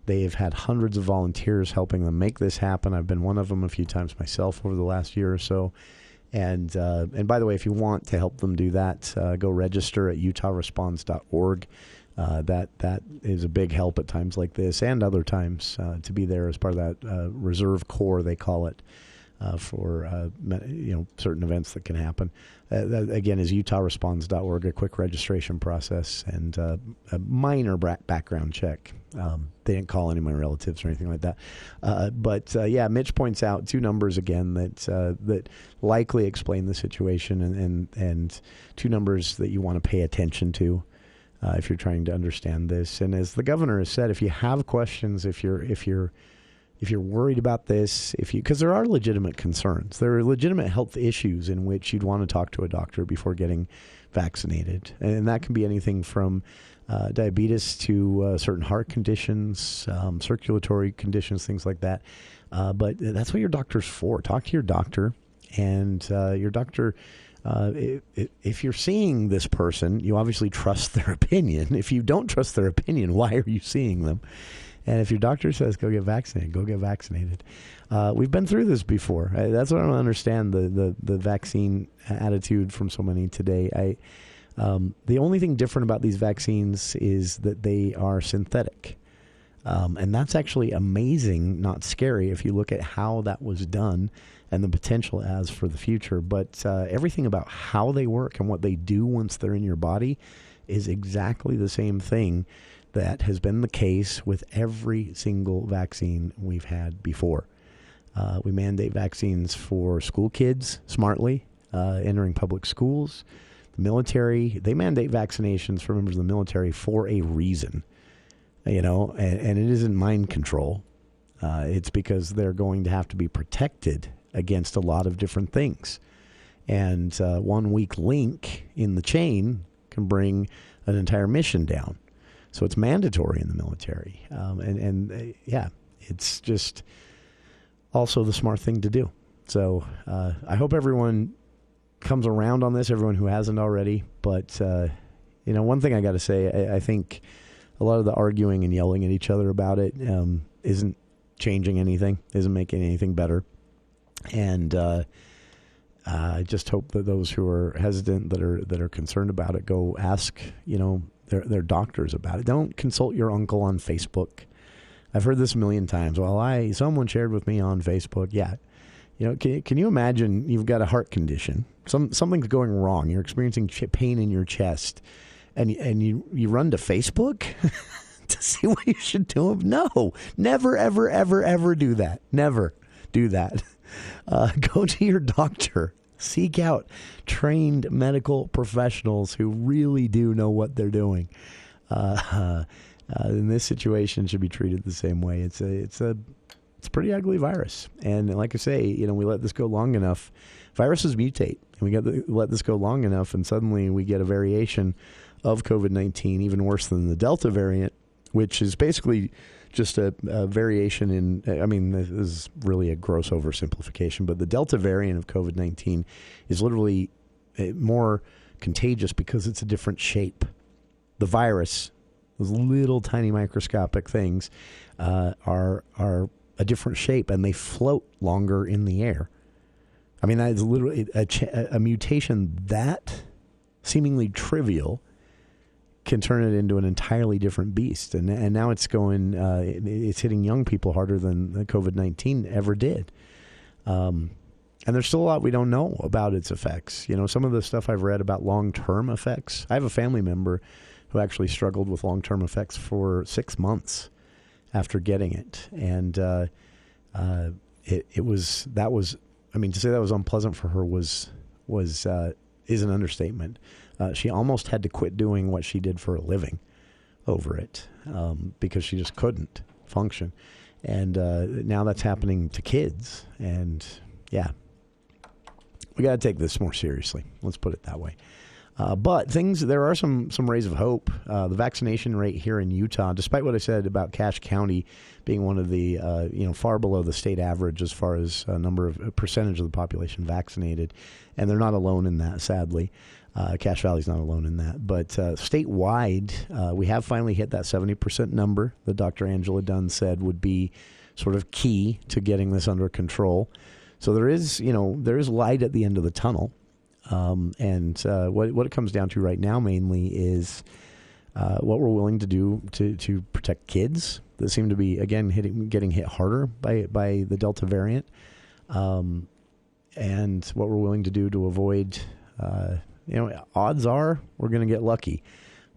S12: They have had hundreds of volunteers helping them make this happen. I've been one of them a few times myself over the last year or so. And by the way, if you want to help them do that, go register at utahresponds.org. That is a big help at times like this and other times to be there as part of that reserve corps, they call it, for certain events that can happen. That, again, is utahresponds.org, a quick registration process and a minor background check. They didn't call any of my relatives or anything like that. But Mitch points out two numbers again that likely explain the situation and two numbers that you want to pay attention to if you're trying to understand this. And as the governor has said, if you have questions, if you're worried about this, because there are legitimate concerns, there are legitimate health issues in which you'd want to talk to a doctor before getting vaccinated. And that can be anything from diabetes to certain heart conditions, circulatory conditions, things like that. But that's what your doctor's for. Talk to your doctor, and your doctor, if you're seeing this person, you obviously trust their opinion. If you don't trust their opinion, why are you seeing them? And if your doctor says, go get vaccinated, go get vaccinated. We've been through this before. That's what I don't understand, the vaccine attitude from so many today. The only thing different about these vaccines is that they are synthetic. And that's actually amazing, not scary, if you look at how that was done and the potential as for the future. But everything about how they work and what they do once they're in your body is exactly the same thing that has been the case with every single vaccine we've had before. We mandate vaccines for school kids smartly, entering public schools. The military, they mandate vaccinations for members of the military for a reason, and it isn't mind control. It's because they're going to have to be protected against a lot of different things. And one weak link in the chain can bring an entire mission down. So it's mandatory in the military. It's just also the smart thing to do. So I hope everyone comes around on this, everyone who hasn't already. But, one thing I got to say, I think a lot of the arguing and yelling at each other about it isn't changing anything, isn't making anything better. And I just hope that those who are hesitant, that are concerned about it, go ask, their doctors about it. Don't consult your uncle on Facebook. I've heard this a million times. Well, someone shared with me on Facebook. Yeah. Can you imagine you've got a heart condition, something's going wrong, you're experiencing pain in your chest, and you run to Facebook to see what you should do? No, never, ever, ever, ever do that. Never do that. Go to your doctor. Seek out trained medical professionals who really do know what they're doing. In this situation, should be treated the same way. It's a pretty ugly virus, and like I say, we let this go long enough. Viruses mutate, and we let this go long enough, and suddenly we get a variation of COVID-19, even worse than the Delta variant, which is basically just a variation in, I mean, this is really a gross oversimplification, but the Delta variant of COVID-19 is literally more contagious because it's a different shape. The virus, those little tiny microscopic things, are a different shape, and they float longer in the air. I mean, that is literally a mutation that seemingly trivial can turn it into an entirely different beast. And now it's going, it's hitting young people harder than the COVID-19 ever did. And there's still a lot we don't know about its effects. You know, some of the stuff I've read about long-term effects. I have a family member who actually struggled with long-term effects for 6 months after getting it. And to say that was unpleasant for her is an understatement. She almost had to quit doing what she did for a living over it because she just couldn't function. And now that's happening to kids. And yeah, we got to take this more seriously. Let's put it that way. But there are some rays of hope. The vaccination rate here in Utah, despite what I said about Cache County being one of the far below the state average as far as percentage of the population vaccinated, and they're not alone in that, sadly. Cache Valley's not alone in that. But statewide, we have finally hit that 70% number that Dr. Angela Dunn said would be sort of key to getting this under control. So there is light at the end of the tunnel. And what it comes down to right now mainly is what we're willing to do to protect kids that seem to be, again, getting hit harder by the Delta variant, and what we're willing to do to avoid, odds are we're going to get lucky,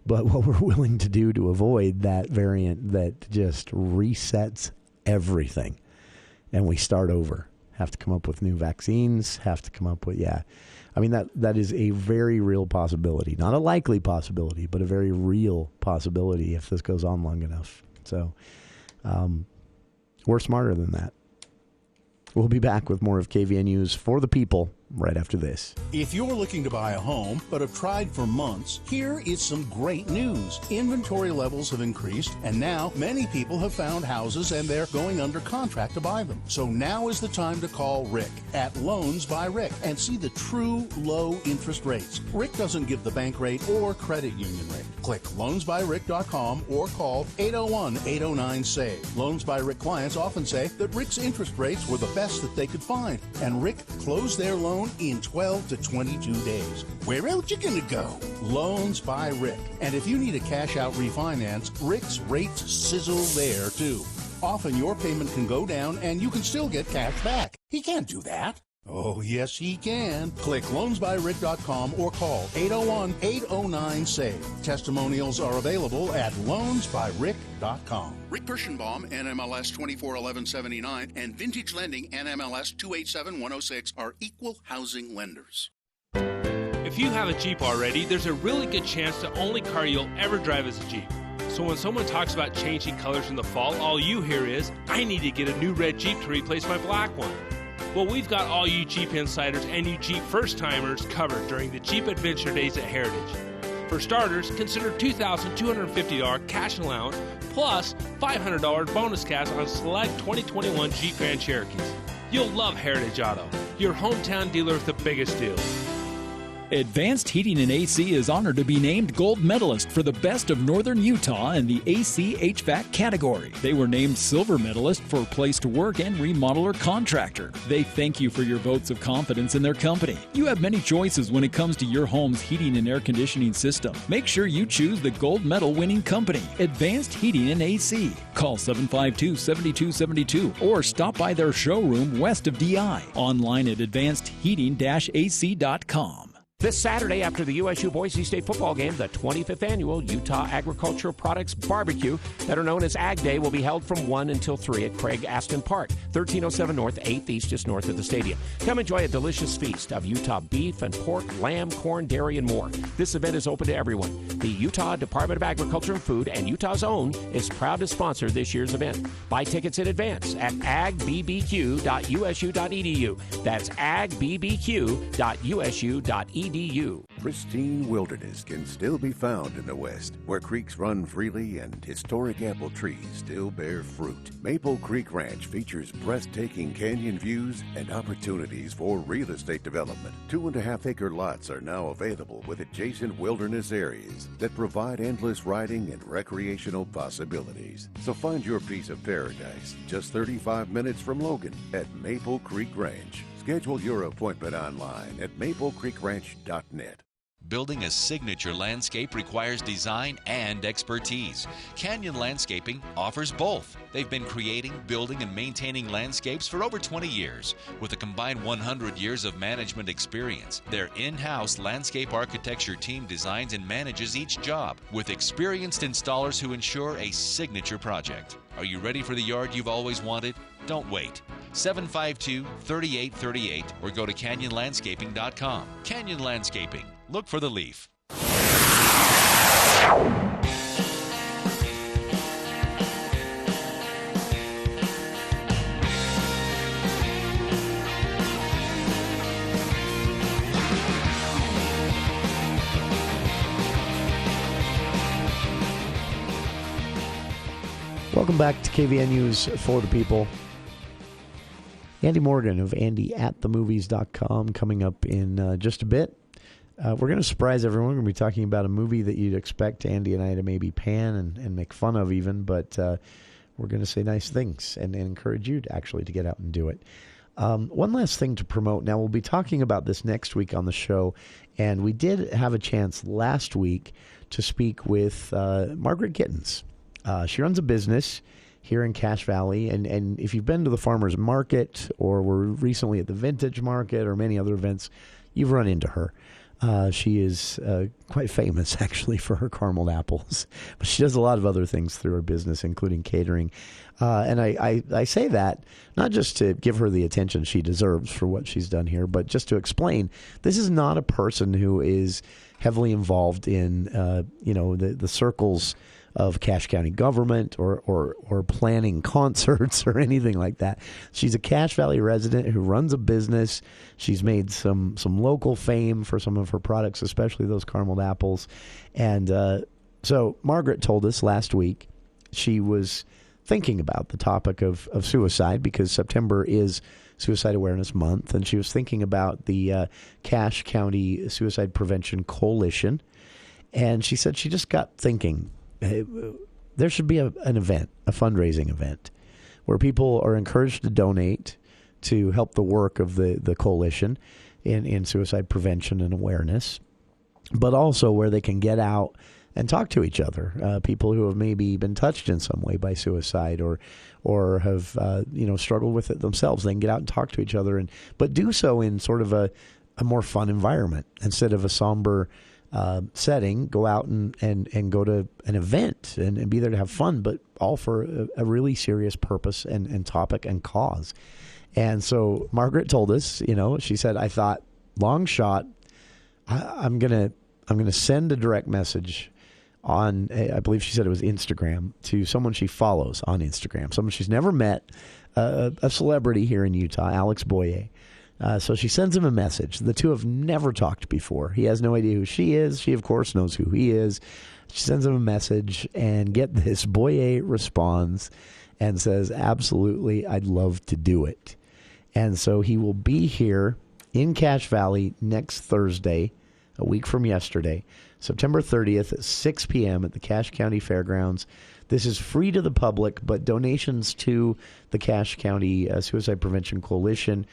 S12: but what we're willing to do to avoid that variant that just resets everything and we start over. Have to come up with new vaccines, have to come up with, I mean, that is a very real possibility. Not a likely possibility, but a very real possibility if this goes on long enough. So we're smarter than that. We'll be back with more of KVNU's For the People right after this.
S19: If you're looking to buy a home but have tried for months, here is some great news. Inventory levels have increased, and now many people have found houses and they're going under contract to buy them. So now is the time to call Rick at Loans by Rick and see the true low interest rates. Rick doesn't give the bank rate or credit union rate. Click loansbyrick.com or call 801-809-SAVE. Loans by Rick clients often say that Rick's interest rates were the best that they could find, and Rick closed their loan in 12 to 22 days. Where else you gonna go? Loans by Rick. And if you need a cash-out refinance, Rick's rates sizzle there, too. Often your payment can go down and you can still get cash back. He can't do that. Oh, yes, he can. Click loansbyrick.com or call 801-809-SAVE. Testimonials are available at loansbyrick.com.
S8: Rick Kirschenbaum, NMLS 241179, and Vintage Lending, NMLS 287106, are equal housing lenders.
S20: If you have a Jeep already, there's a really good chance the only car you'll ever drive is a Jeep. So when someone talks about changing colors in the fall, all you hear is, I need to get a new red Jeep to replace my black one. Well, we've got all you Jeep insiders and you Jeep first-timers covered during the Jeep Adventure Days at Heritage. For starters, consider $2,250 cash allowance plus $500 bonus cash on select 2021 Jeep Grand Cherokees. You'll love Heritage Auto, your hometown dealer with the biggest deals.
S14: Advanced Heating and AC is honored to be named gold medalist for the best of Northern Utah in the AC HVAC category. They were named silver medalist for place to work and remodeler contractor. They thank you for your votes of confidence in their company. You have many choices when it comes to your home's heating and air conditioning system. Make sure you choose the gold medal winning company, Advanced Heating and AC. Call 752-7272 or stop by their showroom west of DI. Online at advancedheating-ac.com.
S3: This Saturday, after the USU Boise State football game, the 25th annual Utah Agricultural Products Barbecue, better known as Ag Day, will be held from 1 until 3 at Craig Aston Park, 1307 North, 8th East, just north of the stadium. Come enjoy a delicious feast of Utah beef and pork, lamb, corn, dairy, and more. This event is open to everyone. The Utah Department of Agriculture and Food and Utah's Own is proud to sponsor this year's event. Buy tickets in advance at agbbq.usu.edu. That's agbbq.usu.edu.
S21: Pristine wilderness can still be found in the West, where creeks run freely and historic apple trees still bear fruit. Maple Creek Ranch features breathtaking canyon views and opportunities for real estate development. 2.5-acre lots are now available with adjacent wilderness areas that provide endless riding and recreational possibilities. So find your piece of paradise just 35 minutes from Logan at Maple Creek Ranch. Schedule your appointment online at maplecreekranch.net.
S9: Building a signature landscape requires design and expertise. Canyon Landscaping offers both. They've been creating, building, and maintaining landscapes for over 20 years. With a combined 100 years of management experience, their in-house landscape architecture team designs and manages each job with experienced installers who ensure a signature project. Are you ready for the yard you've always wanted? Don't wait. 752-3838 or go to canyonlandscaping.com. Canyon Landscaping. Look for the leaf.
S12: Welcome back to KVN News for the People. Andy Morgan of AndyAtTheMovies.com coming up in just a bit. We're going to surprise everyone. We're going to be talking about a movie that you'd expect Andy and I to maybe pan and make fun of even, but we're going to say nice things and encourage you to actually to get out and do it. One last thing to promote. Now, we'll be talking about this next week on the show, and we did have a chance last week to speak with Margaret Gittens. She runs a business here in Cache Valley, and if you've been to the farmer's market or were recently at the vintage market or many other events, you've run into her. She is quite famous, actually, for her caramel apples. But she does a lot of other things through her business, including catering. And I say that not just to give her the attention she deserves for what she's done here, but just to explain, this is not a person who is heavily involved in, the circles of Cache County government or planning concerts or anything like that. She's a Cache Valley resident who runs a business. She's made some local fame for some of her products, especially those carameled apples. And so Margaret told us last week she was thinking about the topic of suicide because September is Suicide Awareness Month, and she was thinking about the Cache County Suicide Prevention Coalition. And she said she just got thinking, there should be an event, a fundraising event, where people are encouraged to donate to help the work of the coalition in suicide prevention and awareness, but also where they can get out and talk to each other, people who have maybe been touched in some way by suicide or have struggled with it themselves. They can get out and talk to each other, but do so in sort of a more fun environment instead of a somber setting. Go out and go to an event and be there to have fun, but all for a really serious purpose and topic and cause. And so Margaret told us, she said, I thought, long shot, I'm gonna send a direct message on, I believe she said it was Instagram, to someone she follows on Instagram, someone she's never met, a celebrity here in Utah, Alex Boyer. So she sends him a message. The two have never talked before. He has no idea who she is. She, of course, knows who he is. She sends him a message, and get this, Boyer responds and says, absolutely, I'd love to do it. And so he will be here in Cache Valley next Thursday, a week from yesterday, September 30th at 6 p.m. at the Cache County Fairgrounds. This is free to the public, but donations to the Cache County Suicide Prevention Coalition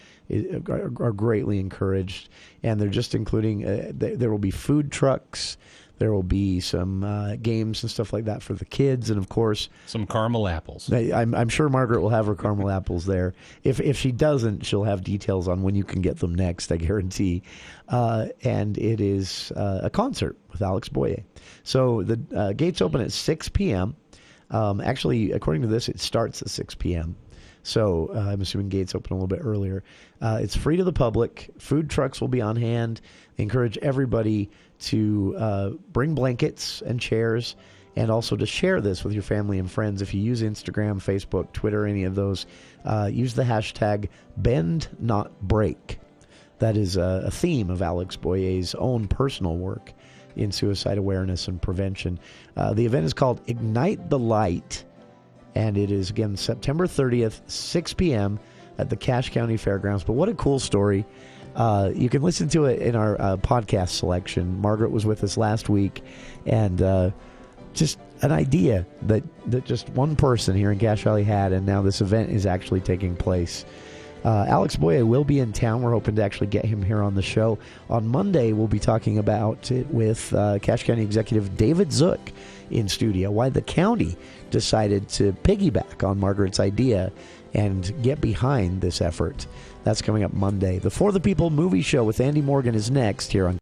S12: are greatly encouraged. And they're just including, there will be food trucks, there will be some games and stuff like that for the kids, and of course
S2: some caramel apples.
S12: I'm sure Margaret will have her caramel apples there. If she doesn't, she'll have details on when you can get them next, I guarantee. And it is a concert with Alex Boyer. So the gates open at 6 p.m. Actually, according to this, it starts at 6 p.m. So I'm assuming gates open a little bit earlier. It's free to the public. Food trucks will be on hand. I encourage everybody to bring blankets and chairs, and also to share this with your family and friends. If you use Instagram, Facebook, Twitter, any of those, use the hashtag BendNotBreak. That is a theme of Alex Boyer's own personal work in suicide awareness and prevention. The event is called Ignite the Light, and it is, again, September 30th, 6 p.m. at the Cache County Fairgrounds. But what a cool story. You can listen to it in our podcast selection. Margaret was with us last week, and just an idea that just one person here in Cache Valley had, and now this event is actually taking place. Alex Boyer will be in town. We're hoping to actually get him here on the show. On Monday, we'll be talking about it with Cache County Executive David Zook in studio, why the county decided to piggyback on Margaret's idea and get behind this effort. That's coming up Monday. The For the People movie show with Andy Morgan is next here on